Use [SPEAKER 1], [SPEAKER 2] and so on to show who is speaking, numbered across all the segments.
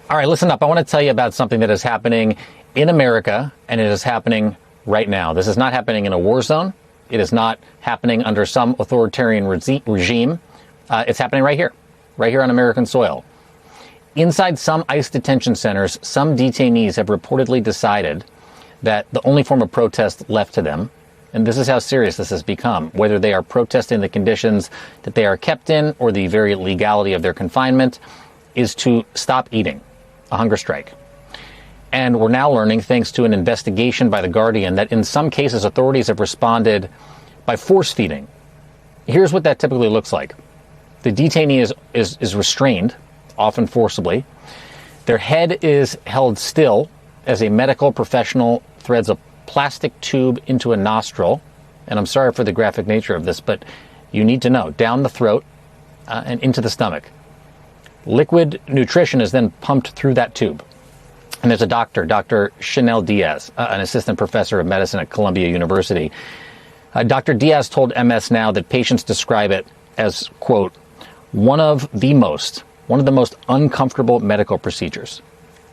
[SPEAKER 1] All right, listen up. I want to tell you about something that is happening in America, and it is happening right now. This is not happening in a war zone. It is not happening under some authoritarian regime. It's happening right here on American soil. Inside some ICE detention centers, some detainees have reportedly decided that the only form of protest left to them, and this is how serious this has become, whether they are protesting the conditions that they are kept in or the very legality of their confinement, is to stop eating. A hunger strike. And we're now learning, thanks to an investigation by The Guardian, that in some cases authorities have responded by force feeding. Here's what that typically looks like. The detainee is restrained, often forcibly. Their head is held still as a medical professional threads a plastic tube into a nostril. And I'm sorry for the graphic nature of this, but you need to know, down the throat and into the stomach. Liquid nutrition is then pumped through that tube. And there's a doctor, Dr. Chanel Diaz, an assistant professor of medicine at Columbia University. Dr. Diaz told MS Now that patients describe it as, quote, one of the most uncomfortable medical procedures.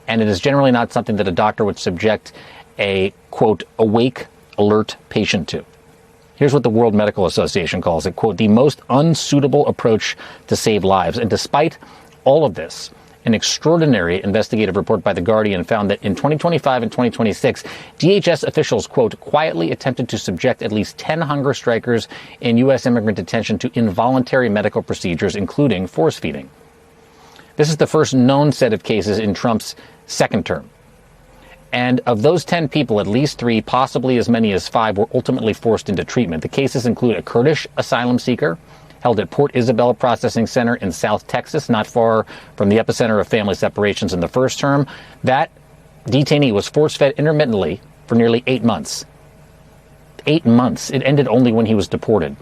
[SPEAKER 1] And it is generally not something that a doctor would subject a, quote, awake, alert patient to. Here's what the World Medical Association calls it, quote, the most unsuitable approach to save lives. And despite all of this, an extraordinary investigative report by The Guardian found that in 2025 and 2026, DHS officials, quote, quietly attempted to subject at least 10 hunger strikers in U.S. immigrant detention to involuntary medical procedures, including force feeding. This is the first known set of cases in Trump's second term. And of those 10 people, at least 3, possibly as many as 5, were ultimately forced into treatment. The cases include a Kurdish asylum seeker held at Port Isabel Processing Center in South Texas, not far from the epicenter of family separations in the first term. That detainee was force-fed intermittently for nearly 8 months. 8 months. It ended only when he was deported.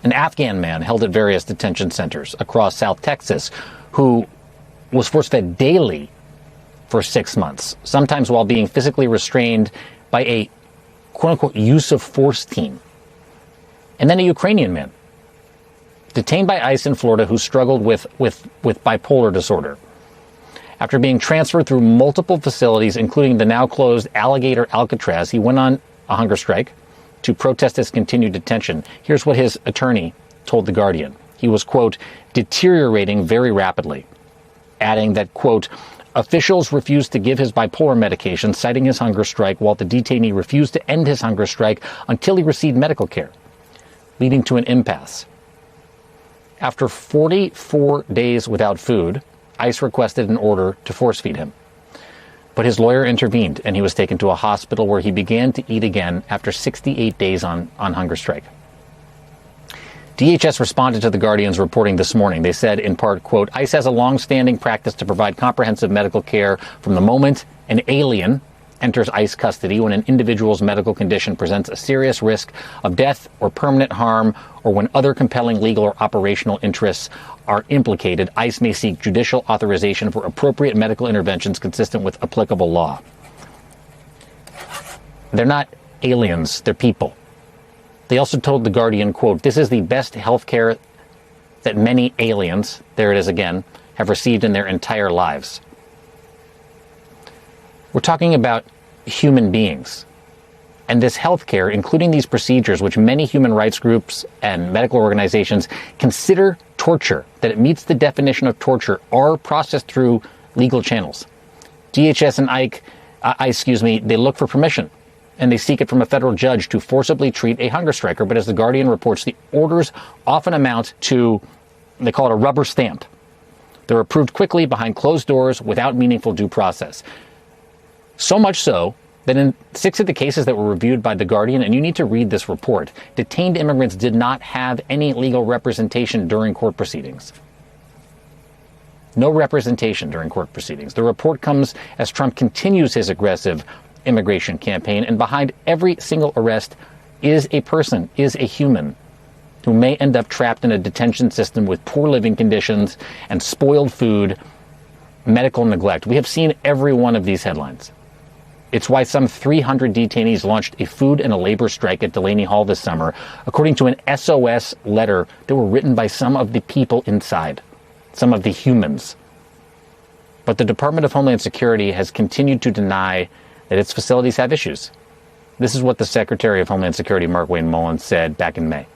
[SPEAKER 1] An Afghan man held at various detention centers across South Texas who was force-fed daily for 6 months, sometimes while being physically restrained by a quote-unquote use of force team. And then a Ukrainian man detained by ICE in Florida who struggled with bipolar disorder. After being transferred through multiple facilities, including the now closed Alligator Alcatraz, he went on a hunger strike to protest his continued detention. Here's what his attorney told The Guardian. He was, quote, deteriorating very rapidly, adding that, quote, officials refused to give his bipolar medication, citing his hunger strike, while the detainee refused to end his hunger strike until he received medical care, leading to an impasse. After 44 days without food, ICE requested an order to force feed him. But his lawyer intervened, and he was taken to a hospital where he began to eat again after 68 days on hunger strike. DHS responded to The Guardian's reporting this morning. They said, in part, quote, ICE has a long-standing practice to provide comprehensive medical care from the moment an alien enters ICE custody, when an individual's medical condition presents a serious risk of death or permanent harm, or when other compelling legal or operational interests are implicated. ICE may seek judicial authorization for appropriate medical interventions consistent with applicable law. They're not aliens, they're people. They also told The Guardian, quote, this is the best health care that many aliens, there it is again, have received in their entire lives. We're talking about human beings. And this healthcare, including these procedures, which many human rights groups and medical organizations consider torture, that it meets the definition of torture, are processed through legal channels. DHS and ICE, they look for permission, and they seek it from a federal judge to forcibly treat a hunger striker. But as The Guardian reports, the orders often amount to, they call it a rubber stamp. They're approved quickly behind closed doors without meaningful due process. So much so that in 6 of the cases that were reviewed by The Guardian, and you need to read this report, detained immigrants did not have any legal representation during court proceedings. No representation during court proceedings. The report comes as Trump continues his aggressive immigration campaign, and behind every single arrest is a person, is a human, who may end up trapped in a detention system with poor living conditions and spoiled food, medical neglect. We have seen every one of these headlines. It's why some 300 detainees launched a food and a labor strike at Delaney Hall this summer, according to an SOS letter that were written by some of the people inside, some of the humans. But the Department of Homeland Security has continued to deny that its facilities have issues. This is what the Secretary of Homeland Security, Markwayne Mullin, said back in May.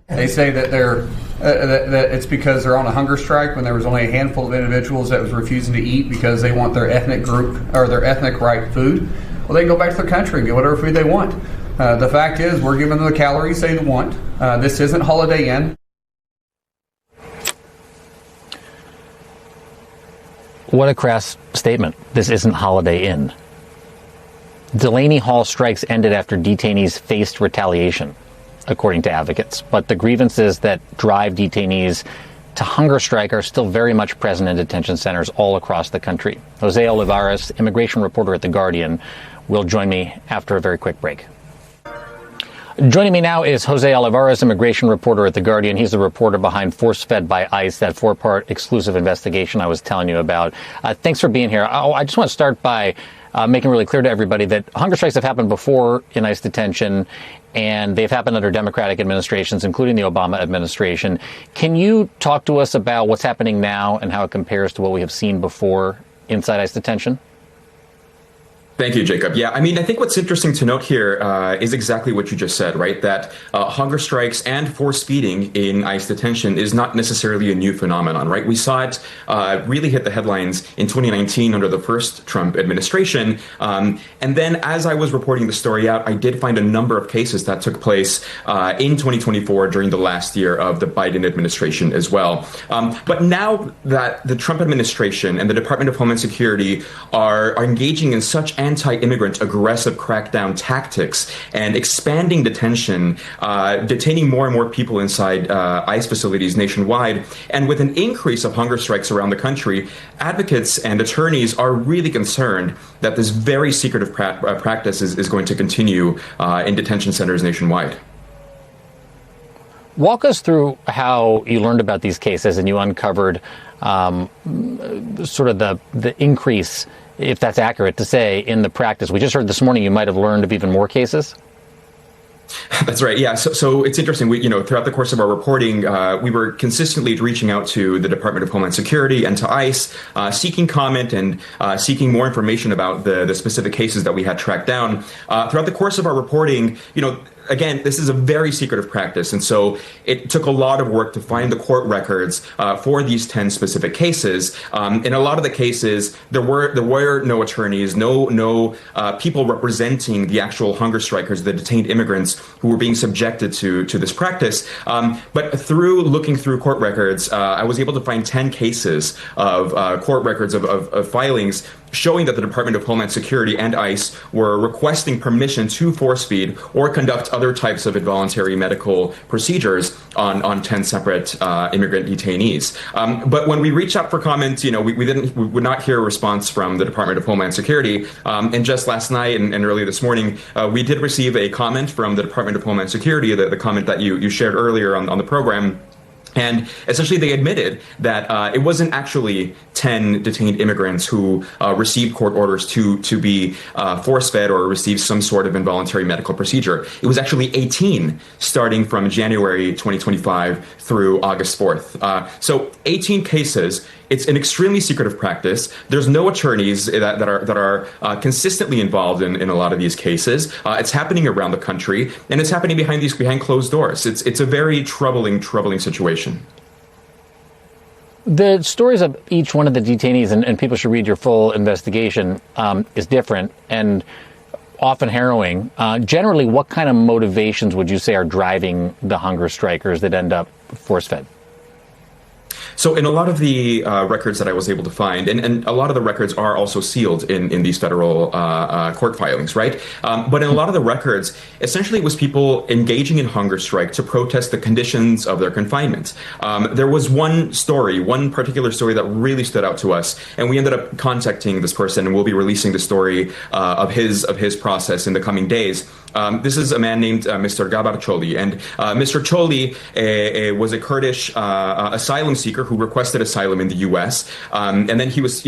[SPEAKER 2] They say that that it's because they're on a hunger strike when there was only a handful of individuals that was refusing to eat because they want their ethnic group or their ethnic right food. Well, they can go back to their country and get whatever food they want. The fact is, we're giving them the calories they want. This isn't Holiday Inn.
[SPEAKER 1] What a crass statement. This isn't Holiday Inn. Delaney Hall strikes ended after detainees faced retaliation, according to advocates. But the grievances that drive detainees to hunger strike are still very much present in detention centers all across the country. Jose Olivares, immigration reporter at The Guardian, will join me after a very quick break. Joining me now is Jose Olivares, immigration reporter at The Guardian. He's the reporter behind Force Fed by ICE, that 4-part exclusive investigation I was telling you about. Thanks for being here. I just want to start by making really clear to everybody that hunger strikes have happened before in ICE detention, and they've happened under Democratic administrations, including the Obama administration. Can you talk to us about what's happening now and how it compares to what we have seen before inside ICE detention?
[SPEAKER 3] Thank you, Jacob. Yeah, I mean, I think what's interesting to note here is exactly what you just said, right? That hunger strikes and forced feeding in ICE detention is not necessarily a new phenomenon, right? We saw it really hit the headlines in 2019 under the first Trump administration. And then as I was reporting the story out, I did find a number of cases that took place in 2024 during the last year of the Biden administration as well. But now that the Trump administration and the Department of Homeland Security are engaging in such anti-immigrant aggressive crackdown tactics and expanding detention, detaining more and more people inside ICE facilities nationwide. And with an increase of hunger strikes around the country, advocates and attorneys are really concerned that this very secretive practice is going to continue in detention centers nationwide.
[SPEAKER 1] Walk us through how you learned about these cases and you uncovered sort of the increase, if that's accurate to say, in the practice. We just heard this morning you might have learned of even more cases.
[SPEAKER 3] That's right. Yeah. So it's interesting. Throughout the course of our reporting, we were consistently reaching out to the Department of Homeland Security and to ICE, seeking comment and seeking more information about the specific cases that we had tracked down. Throughout the course of our reporting, again, this is a very secretive practice. And so it took a lot of work to find the court records for these 10 specific cases. In a lot of the cases, there were no attorneys, no people representing the actual hunger strikers, the detained immigrants who were being subjected to this practice. But through looking through court records, I was able to find 10 cases of court records of filings showing that the Department of Homeland Security and ICE were requesting permission to force feed or conduct other types of involuntary medical procedures on 10 separate immigrant detainees. But when we reached out for comment, we would not hear a response from the Department of Homeland Security. And just last night and early this morning, we did receive a comment from the Department of Homeland Security, the comment that you shared earlier on the program. And essentially, they admitted that it wasn't actually 10 detained immigrants who received court orders to be force-fed or receive some sort of involuntary medical procedure. It was actually 18 starting from January 2025 through August 4th. So 18 cases. It's an extremely secretive practice. There's no attorneys that are consistently involved in a lot of these cases. It's happening around the country, and it's happening behind closed doors. It's a very troubling situation.
[SPEAKER 1] The stories of each one of the detainees, and people should read your full investigation, is different and often harrowing. Generally, what kind of motivations would you say are driving the hunger strikers that end up force-fed?
[SPEAKER 3] So in a lot of the records that I was able to find, and a lot of the records are also sealed in these federal court filings, right? But in a lot of the records, essentially it was people engaging in hunger strike to protest the conditions of their confinement. There was one particular story that really stood out to us, and we ended up contacting this person, and we'll be releasing the story of his process in the coming days. This is a man named Mr. Gabar Choli, and Mr. Choli was a Kurdish asylum seeker who requested asylum in the U.S. And then he was,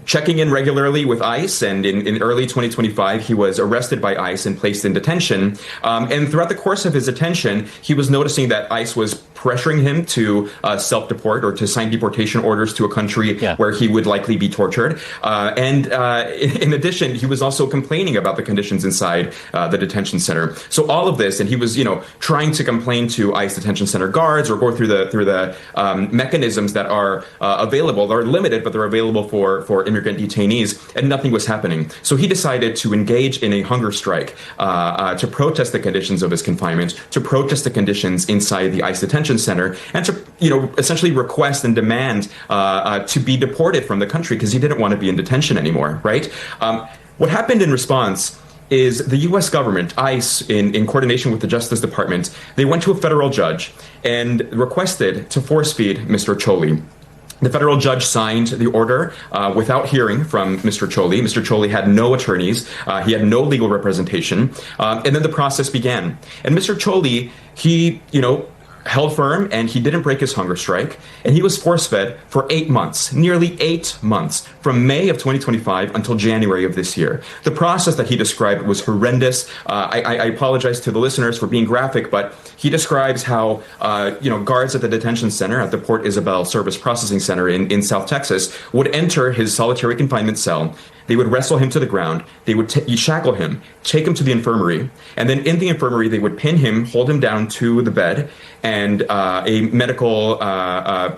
[SPEAKER 3] checking in regularly with ICE. And in early 2025, he was arrested by ICE and placed in detention. And throughout the course of his detention, he was noticing that ICE was pressuring him to self-deport or to sign deportation orders to a country where he would likely be tortured. And in addition, he was also complaining about the conditions inside the detention center. So all of this, and he was, trying to complain to ICE detention center guards or go through the mechanisms that are available. They're limited, but they're available for immigrant detainees, and nothing was happening. So he decided to engage in a hunger strike to protest the conditions of his confinement, to protest the conditions inside the ICE detention center, and to essentially request and demand to be deported from the country because he didn't want to be in detention anymore. Right? What happened in response is the U.S. government, ICE, in coordination with the Justice Department, they went to a federal judge and requested to force feed Mr. Choli. The federal judge signed the order without hearing from Mr. Choli. Mr. Choli had no attorneys. He had no legal representation. And then the process began. And Mr. Choli, he, held firm, and he didn't break his hunger strike, and he was force-fed for 8 months, nearly 8 months, from May of 2025 until January of this year. The process that he described was horrendous. I apologize to the listeners for being graphic, but he describes how guards at the detention center at the Port Isabel Service Processing Center in South Texas would enter his solitary confinement cell. They would wrestle him to the ground. They would shackle him, take him to the infirmary, and then in the infirmary they would pin him, hold him down to the bed, and a medical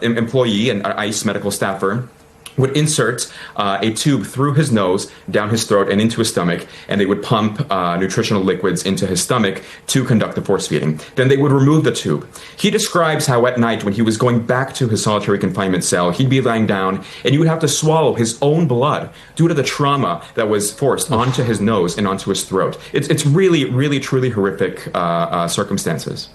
[SPEAKER 3] employee, an ICE medical staffer, would insert a tube through his nose, down his throat, and into his stomach, and they would pump nutritional liquids into his stomach to conduct the force feeding. Then they would remove the tube. He describes how at night, when he was going back to his solitary confinement cell, he'd be lying down, and he would have to swallow his own blood due to the trauma that was forced onto his nose and onto his throat. It's really, really, truly horrific circumstances.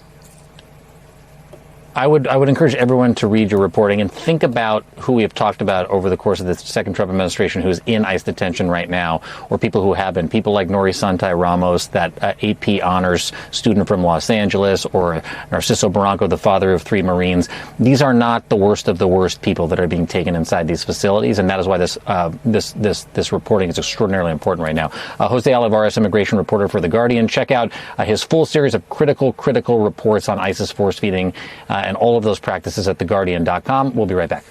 [SPEAKER 1] I would encourage everyone to read your reporting and think about who we have talked about over the course of the second Trump administration who's in ICE detention right now, or people who have been. People like Nori Santai Ramos, that AP honors student from Los Angeles, or Narciso Barranco, the father of 3 Marines. These are not the worst of the worst people that are being taken inside these facilities, and that is why this reporting is extraordinarily important right now. Jose Olivares, immigration reporter for The Guardian. Check out his full series of critical reports on ISIS force feeding and all of those practices at theguardian.com. We'll be right back.